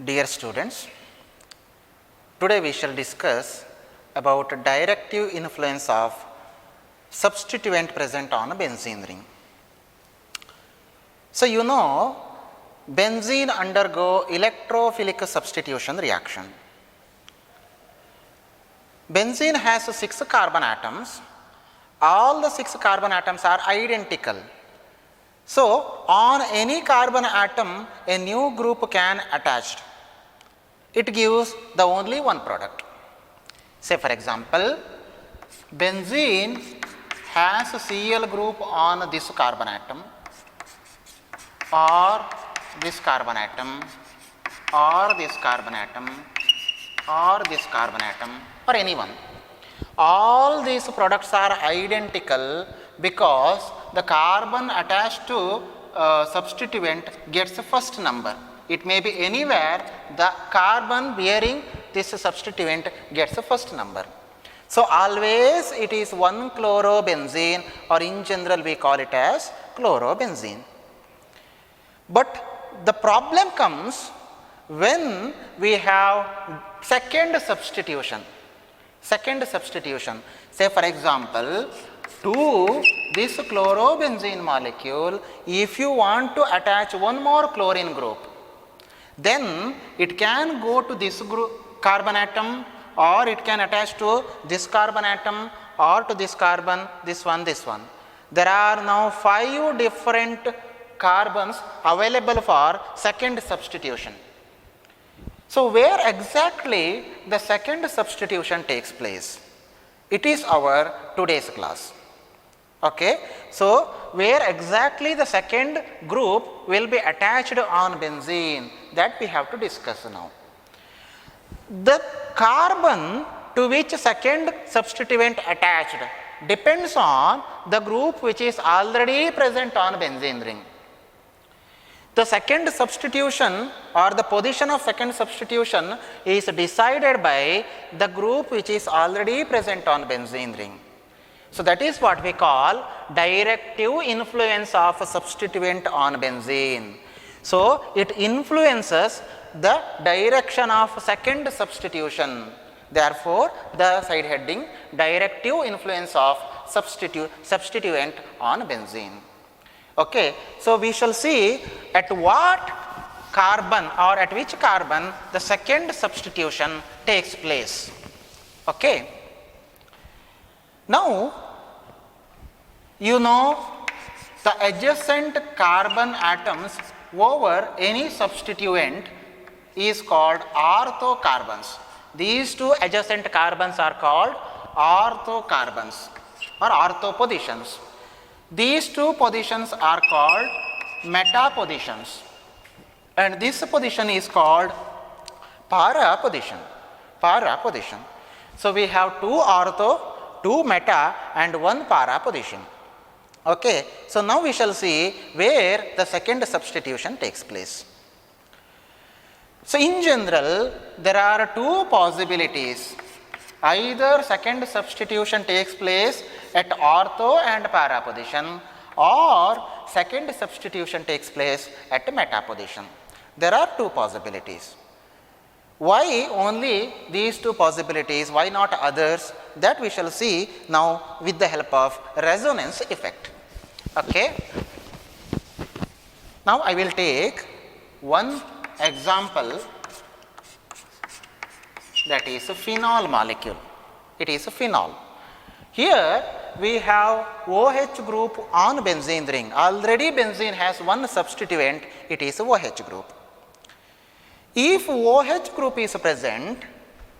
Dear students, today we shall discuss about directive influence of substituent present on a benzene ring. So, you know benzene undergo electrophilic substitution reaction. Benzene has 6 carbon atoms, all the 6 carbon atoms are identical. So, on any carbon atom a new group can attach. It gives the only one product. Say for example, benzene has a Cl group on this carbon atom or this carbon atom or this carbon atom or this carbon atom or any one. All these products are identical because the carbon attached to substituent gets the first number. It may be anywhere the carbon bearing this substituent gets the first number. So, always it is 1-chlorobenzene, or in general we call it as chlorobenzene. But the problem comes when we have second substitution. Say for example, to this chlorobenzene molecule, if you want to attach one more chlorine group, then it can go to this group, carbon atom, or it can attach to this carbon atom or to this carbon, this one. There are now 5 different carbons available for second substitution. So, where exactly the second substitution takes place? It is our today's class. Okay. So, where exactly the second group will be attached on benzene, that we have to discuss now. The carbon to which second substituent attached depends on the group which is already present on benzene ring. The second substitution or the position of second substitution is decided by the group which is already present on benzene ring. So, that is what we call directive influence of a substituent on benzene. So, it influences the direction of second substitution. Therefore, the side heading directive influence of substituent on benzene. Okay. So, we shall see at what carbon or at which carbon the second substitution takes place. Okay. Now, you know the adjacent carbon atoms over any substituent is called orthocarbons. These two adjacent carbons are called orthocarbons or orthopositions. These two positions are called meta positions, and this position is called para position. So, we have 2 ortho, 2 meta and 1 para position. Okay. So, now we shall see where the second substitution takes place. So, in general there are 2 possibilities. Either second substitution takes place at ortho and para position, or second substitution takes place at meta position. There are 2 possibilities. Why only these 2 possibilities? Why not others? That we shall see now with the help of resonance effect. Okay. Now, I will take one example, that is a phenol molecule. It is a phenol. Here we have OH group on benzene ring. Already benzene has one substituent, it is a OH group. If OH group is present,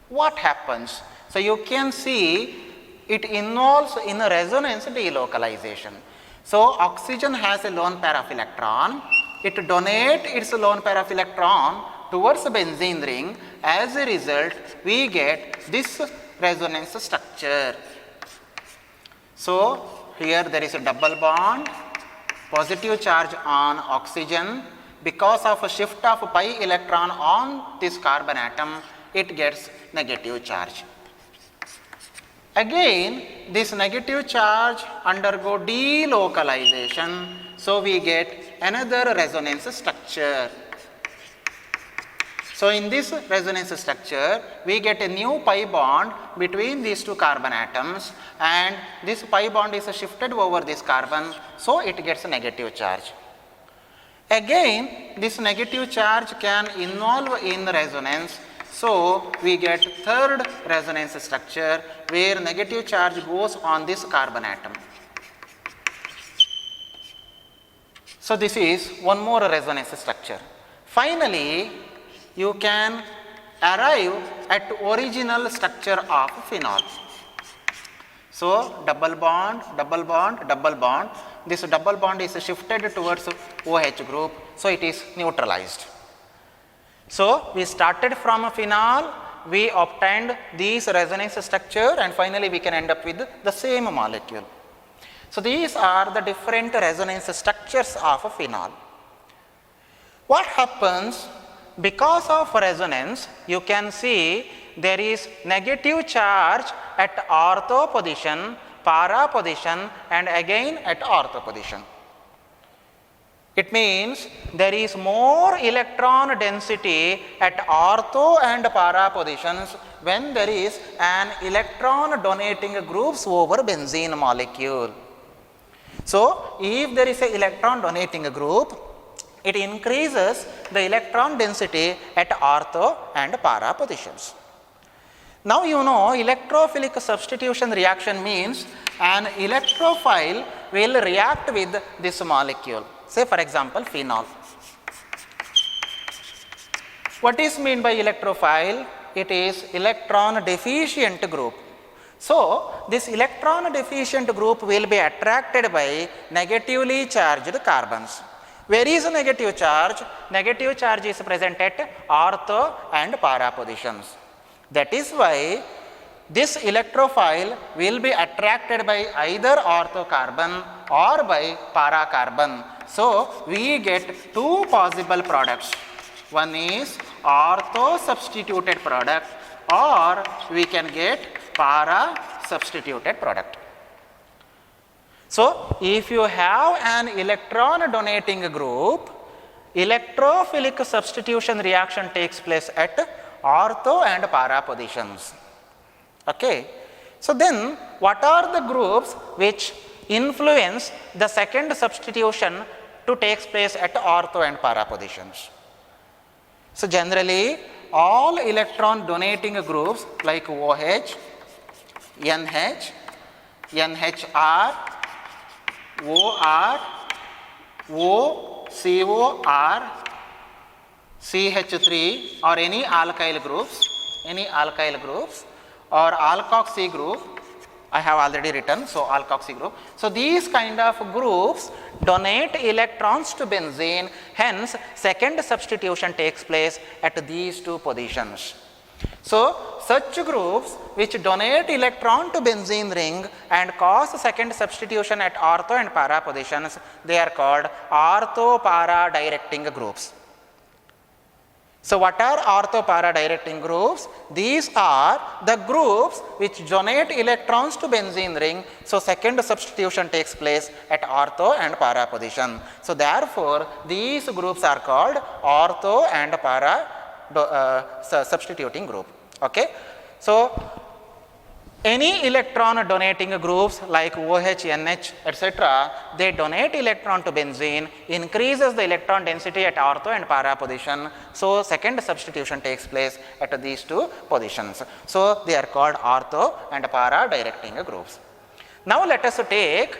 what happens? So, you can see it involves in a resonance delocalization. So, oxygen has a lone pair of electron, it donates its lone pair of electron towards the benzene ring. As a result, we get this resonance structure. So, here there is a double bond, positive charge on oxygen. Because of a shift of pi electron on this carbon atom, it gets negative charge. Again, this negative charge undergo delocalization. So, we get another resonance structure. So, in this resonance structure, we get a new pi bond between these two carbon atoms, and this pi bond is shifted over this carbon, so it gets a negative charge. Again, this negative charge can involve in resonance, so we get third resonance structure where negative charge goes on this carbon atom. So, this is one more resonance structure. Finally, you can arrive at original structure of phenol. So, double bond, double bond, double bond. This double bond is shifted towards OH group, so it is neutralized. So, we started from a phenol, we obtained these resonance structure, and finally we can end up with the same molecule. So, these are the different resonance structures of a phenol. What happens? Because of resonance, you can see there is negative charge at ortho position, para position, and again at ortho position. It means there is more electron density at ortho and para positions when there is an electron donating groups over benzene molecule. So, if there is an electron donating group, it increases the electron density at ortho and para positions. Now, you know electrophilic substitution reaction means an electrophile will react with this molecule, say for example phenol. What is meant by electrophile? It is electron deficient group. So, this electron deficient group will be attracted by negatively charged carbons. Where is a negative charge? Negative charge is present at ortho and para positions. That is why this electrophile will be attracted by either ortho carbon or by para carbon. So, we get two possible products. One is ortho substituted product, or we can get para substituted product. So, if you have an electron donating group, electrophilic substitution reaction takes place at ortho and para positions. Okay. So, then what are the groups which influence the second substitution to take place at ortho and para positions? So, generally all electron donating groups like OH, NH, NHR, OR, O, COR, CH3 or any alkyl groups or alkoxy group, I have already written, so alkoxy group. So, these kind of groups donate electrons to benzene, hence second substitution takes place at these two positions. So, such groups which donate electron to benzene ring and cause second substitution at ortho and para positions, they are called ortho-para directing groups. So, what are ortho-para directing groups? These are the groups which donate electrons to benzene ring. So, second substitution takes place at ortho and para position. So, therefore, these groups are called ortho and para substituting group. Okay. So, any electron donating groups like OH, NH, etc., they donate electron to benzene, increases the electron density at ortho and para position. So, second substitution takes place at these two positions. So, they are called ortho and para directing groups. Now, let us take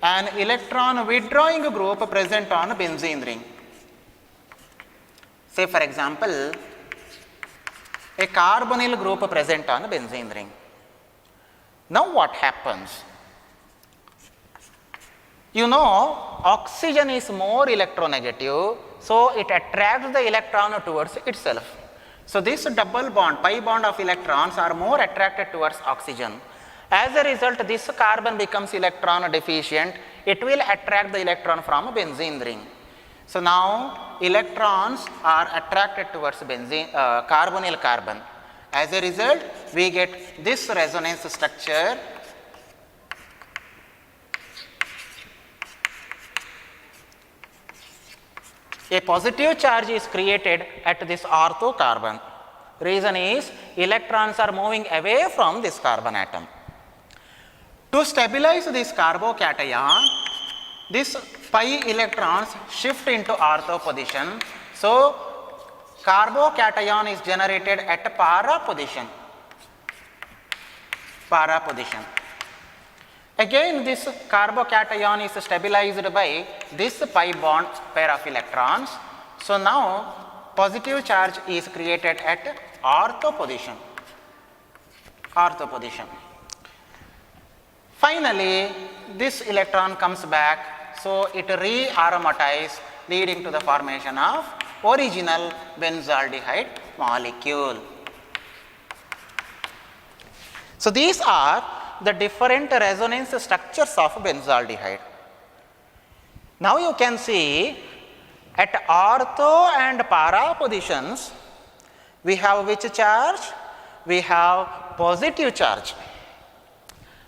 an electron withdrawing group present on benzene ring. Say for example, a carbonyl group present on benzene ring. Now, what happens? You know, oxygen is more electronegative, so it attracts the electron towards itself. So, this double bond, pi bond of electrons are more attracted towards oxygen. As a result, this carbon becomes electron deficient, it will attract the electron from benzene ring. So, now electrons are attracted towards benzene, carbonyl carbon. As a result, we get this resonance structure. a positive charge is created at this ortho carbon. Reason is electrons are moving away from this carbon atom. To stabilize this carbocation, this pi electrons shift into ortho position. So, carbocation is generated at para position. Para position. Again, this carbocation is stabilized by this pi bond pair of electrons. So, now positive charge is created at ortho position. Ortho position. Finally, this electron comes back, so it re-aromatizes, leading to the formation of original benzaldehyde molecule. So, these are the different resonance structures of benzaldehyde. Now, you can see at ortho and para positions, we have which charge? We have positive charge.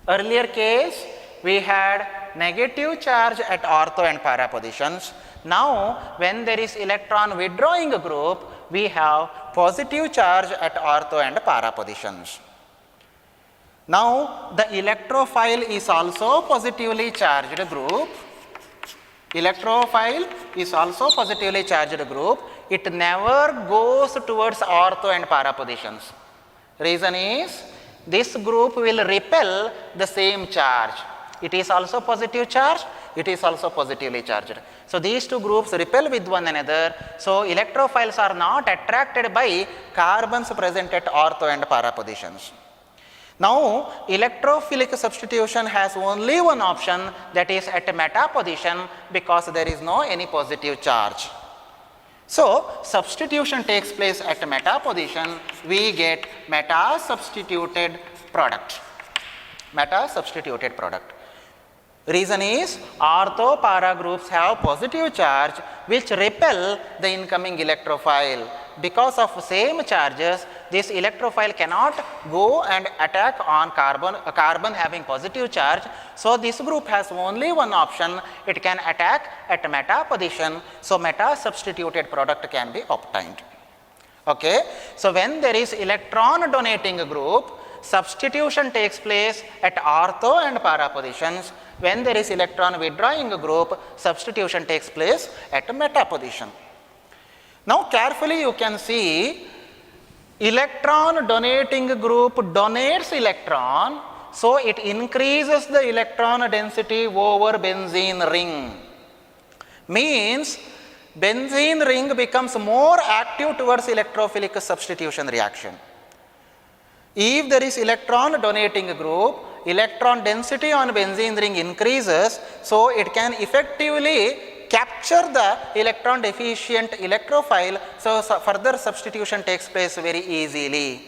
Earlier case, we had negative charge at ortho and para positions. Now, when there is electron withdrawing group, we have positive charge at ortho and para positions. Now, the electrophile is also positively charged group. Electrophile is also positively charged group. It never goes towards ortho and para positions. Reason is, this group will repel the same charge. It is also positive charge, it is also positively charged. So, these two groups repel with one another. So, electrophiles are not attracted by carbons present at ortho and para positions. Now, electrophilic substitution has only one option, that is at meta position, because there is no any positive charge. So, substitution takes place at meta position, we get meta substituted product. Meta substituted product. Reason is ortho para groups have positive charge which repel the incoming electrophile. Because of same charges, this electrophile cannot go and attack on carbon having positive charge. So, this group has only one option, it can attack at meta position. So, meta substituted product can be obtained. Okay. So, when there is electron donating group, substitution takes place at ortho and para positions. When there is electron withdrawing group, substitution takes place at meta position. Now, carefully you can see electron donating group donates electron, so it increases the electron density over benzene ring. Means benzene ring becomes more active towards electrophilic substitution reaction. If there is electron donating group, electron density on benzene ring increases, so it can effectively capture the electron deficient electrophile, so further substitution takes place very easily.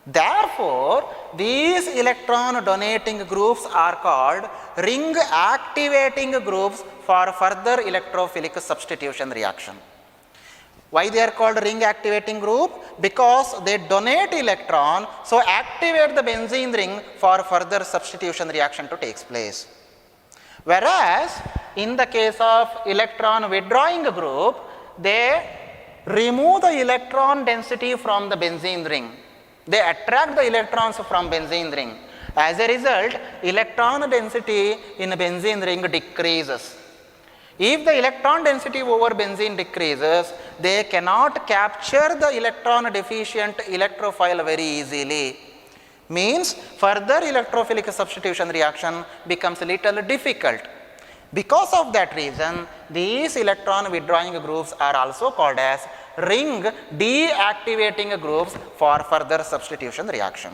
Therefore, these electron donating groups are called ring activating groups for further electrophilic substitution reaction. Why they are called ring activating group? Because they donate electron, so activate the benzene ring for further substitution reaction to take place. Whereas, in the case of electron withdrawing group, they remove the electron density from the benzene ring. They attract the electrons from benzene ring. As a result, electron density in benzene ring decreases. If the electron density over benzene decreases, they cannot capture the electron deficient electrophile very easily. Means further electrophilic substitution reaction becomes a little difficult. Because of that reason, these electron withdrawing groups are also called as ring deactivating groups for further substitution reaction.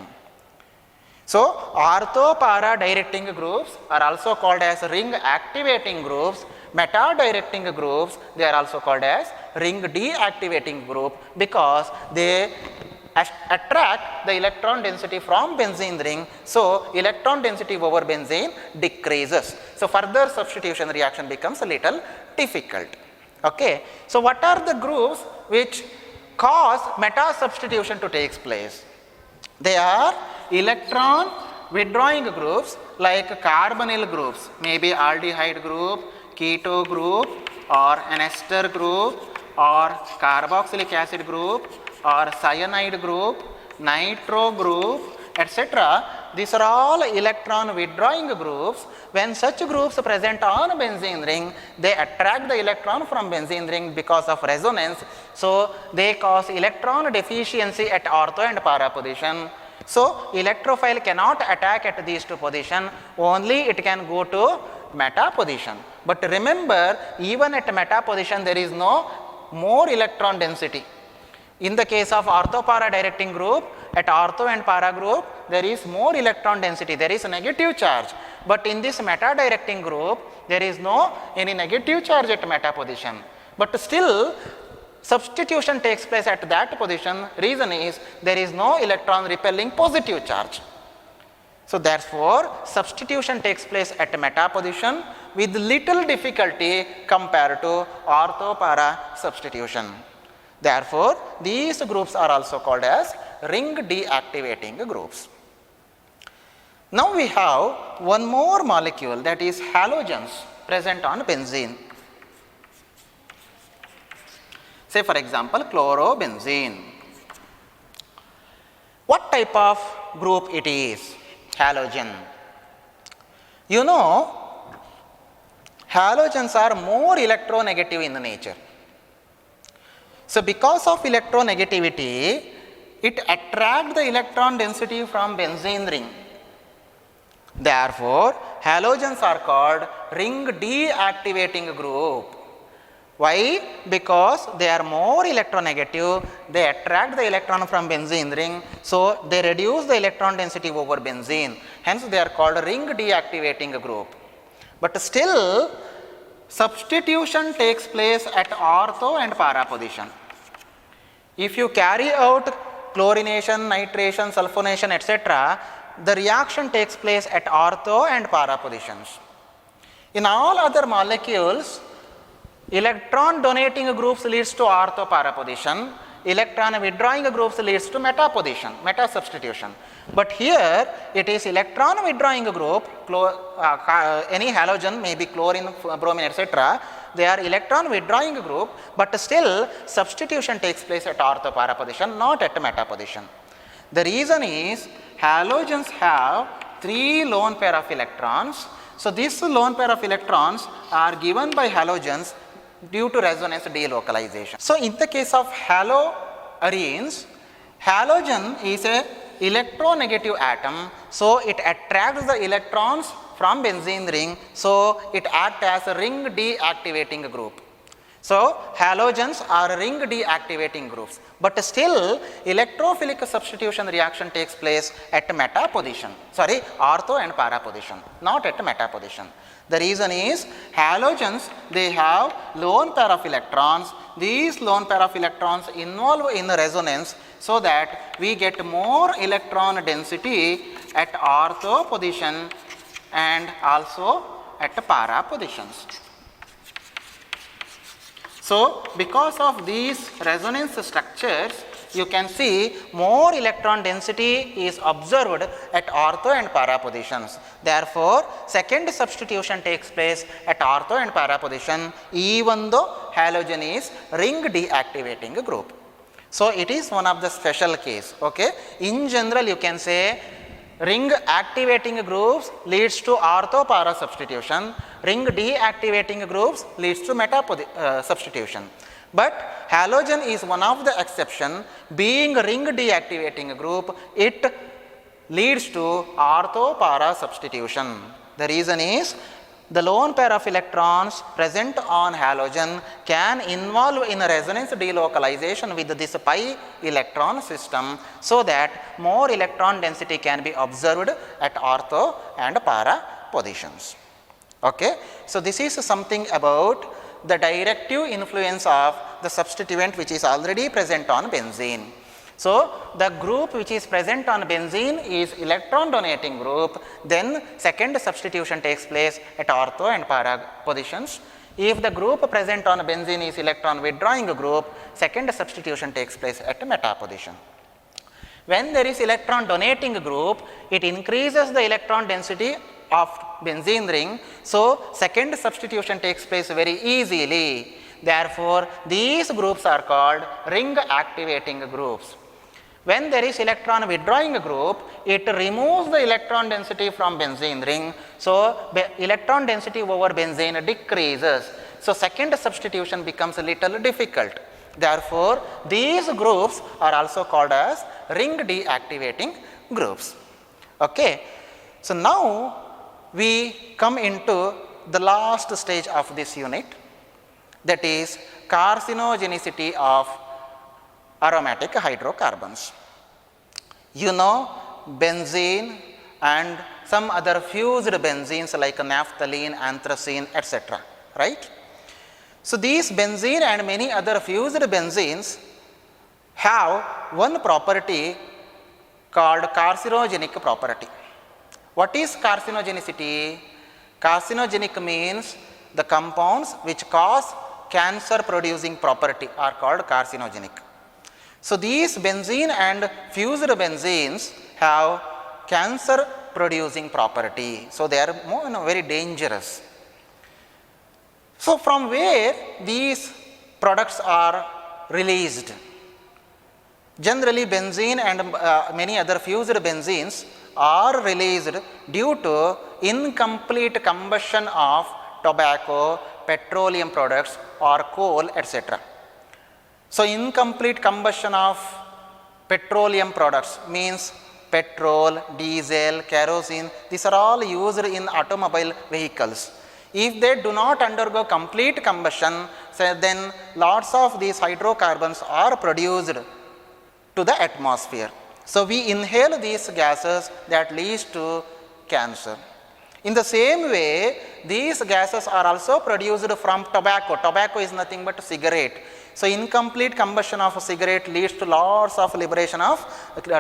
So, ortho para directing groups are also called as ring activating groups. Meta directing groups, they are also called as ring deactivating group, because they attract the electron density from benzene ring. So, electron density over benzene decreases. So, further substitution reaction becomes a little difficult. Okay. So, what are the groups which cause meta substitution to take place? They are electron withdrawing groups like carbonyl groups, maybe aldehyde group, keto group, or an ester group or carboxylic acid group or cyanide group, nitro group, etc. These are all electron withdrawing groups. When such groups present on benzene ring, they attract the electron from benzene ring because of resonance. So, they cause electron deficiency at ortho and para position. So, electrophile cannot attack at these two positions, only it can go to meta position. But remember, even at meta position there is no more electron density. In the case of ortho-para directing group, at ortho and para group, there is more electron density, there is a negative charge. But in this meta directing group, there is no any negative charge at meta position. But still, substitution takes place at that position. Reason is there is no electron repelling positive charge. So, therefore, substitution takes place at meta position with little difficulty compared to ortho-para substitution. Therefore, these groups are also called as ring deactivating groups. Now, we have one more molecule, that is halogens present on benzene. Say for example, chlorobenzene. What type of group it is? Halogen. You know, halogens are more electronegative in nature. So, because of electronegativity, it attracts the electron density from benzene ring. Therefore, halogens are called ring deactivating group. Why? Because they are more electronegative, they attract the electron from benzene ring, so they reduce the electron density over benzene. Hence, they are called ring deactivating group. But still, substitution takes place at ortho and para position. If you carry out chlorination, nitration, sulfonation, etc., the reaction takes place at ortho and para positions. In all other molecules, electron donating groups leads to ortho para position, electron withdrawing groups leads to meta position, meta substitution. But here it is electron withdrawing group, any halogen, maybe chlorine, bromine, etc. They are electron withdrawing group, but still substitution takes place at ortho para position, not at meta position. The reason is halogens have 3 lone pair of electrons. So, this lone pair of electrons are given by halogens due to resonance delocalization. So, in the case of haloarenes, halogen is a electronegative atom. So, it attracts the electrons from benzene ring. So, it acts as a ring deactivating group. So, halogens are ring deactivating groups, but still electrophilic substitution reaction takes place at meta position, ortho and para position, not at meta position. The reason is halogens, they have lone pair of electrons. These lone pair of electrons involve in resonance, so that we get more electron density at ortho position and also at para positions. So, because of these resonance structures, you can see more electron density is observed at ortho and para positions. Therefore, second substitution takes place at ortho and para position, even though halogen is ring deactivating group. So, it is one of the special case. Okay? In general, you can say ring activating groups leads to ortho para substitution, ring deactivating groups leads to meta substitution. But halogen is one of the exception. Being ring deactivating group, it leads to ortho para substitution. The reason is the lone pair of electrons present on halogen can involve in resonance delocalization with this pi electron system, so that more electron density can be observed at ortho and para positions. Okay? So, this is something about the directive influence of the substituent which is already present on benzene. So, the group which is present on benzene is electron donating group, then second substitution takes place at ortho and para positions. If the group present on benzene is electron withdrawing group, second substitution takes place at meta position. When there is electron donating group, it increases the electron density of benzene ring. So, second substitution takes place very easily. Therefore, these groups are called ring activating groups. When there is electron withdrawing group, it removes the electron density from benzene ring. So, electron density over benzene decreases. So, second substitution becomes a little difficult. Therefore, these groups are also called as ring deactivating groups. Okay. So, now we come into the last stage of this unit, that is carcinogenicity of aromatic hydrocarbons. You know, benzene and some other fused benzenes like naphthalene, anthracene, etc., right? So, these benzene and many other fused benzenes have one property called carcinogenic property. What is carcinogenicity? Carcinogenic means the compounds which cause cancer producing property are called carcinogenic. So, these benzene and fused benzenes have cancer producing property. So, they are very dangerous. So, from where these products are released? Generally, benzene and many other fused benzenes are released due to incomplete combustion of tobacco, petroleum products or coal, etc. So, incomplete combustion of petroleum products means petrol, diesel, kerosene, these are all used in automobile vehicles. If they do not undergo complete combustion, then lots of these hydrocarbons are produced to the atmosphere. So, we inhale these gases that leads to cancer. In the same way, these gases are also produced from tobacco. Tobacco is nothing but cigarette. So, incomplete combustion of a cigarette leads to lots of liberation of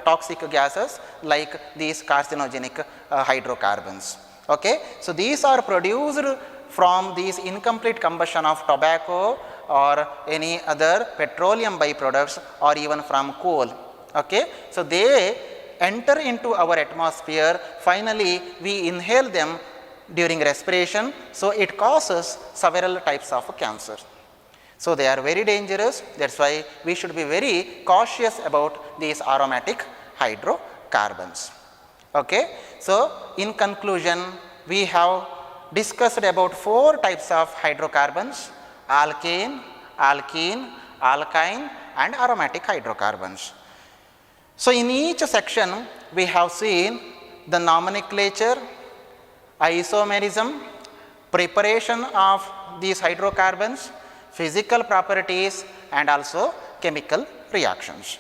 toxic gases like these carcinogenic hydrocarbons. Okay. So, these are produced from these incomplete combustion of tobacco or any other petroleum byproducts or even from coal. Okay. So, they enter into our atmosphere, finally we inhale them during respiration. So, it causes several types of cancer. So, they are very dangerous, that is why we should be very cautious about these aromatic hydrocarbons. Okay. So, in conclusion, we have discussed about 4 types of hydrocarbons: alkane, alkene, alkyne and aromatic hydrocarbons. So, in each section we have seen the nomenclature, isomerism, preparation of these hydrocarbons, physical properties and also chemical reactions.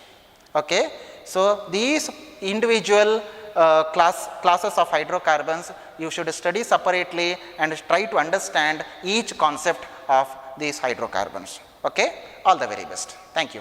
Okay. So, these individual classes of hydrocarbons you should study separately and try to understand each concept of these hydrocarbons. Okay. All the very best. Thank you.